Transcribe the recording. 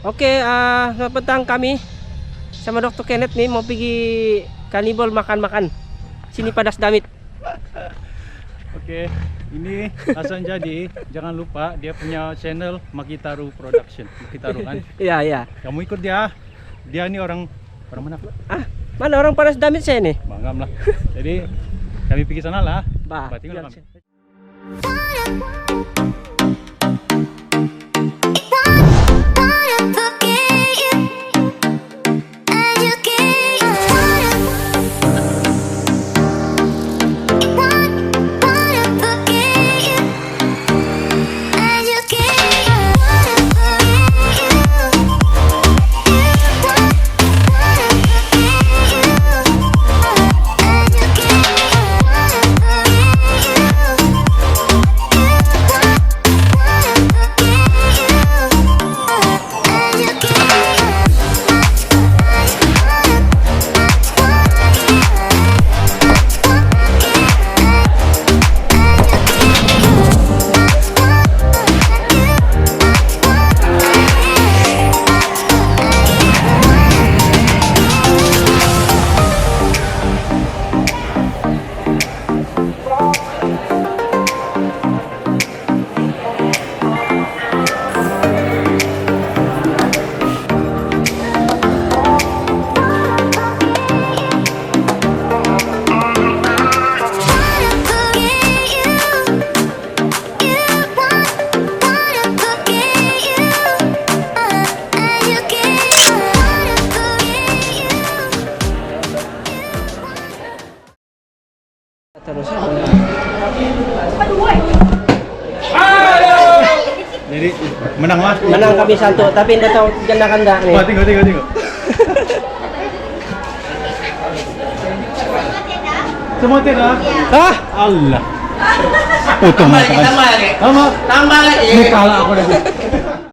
Okay, napuntahan kami sama Dr. Kenneth nih mau pergi kanibal makan-makan. Sini padas damit. Oke, ini Hasan jadi jangan lupa dia punya channel Makitaru Production. Makitaru kan? Iya, iya. Kamu ikut dia. Dia ini orang mana? Ah, mana orang padas damit saya nih? Bangam lah. Jadi kami pergi sana lah. Bah, Tinggal kami. Terus. Jadi menang lah. Menang kami satu, tapi tidak tahu jendakan enggak nih. Wah, tengok. Semua tidak? Hah? Allah. Potong mata. Tambah lagi. Muka lah aku dah.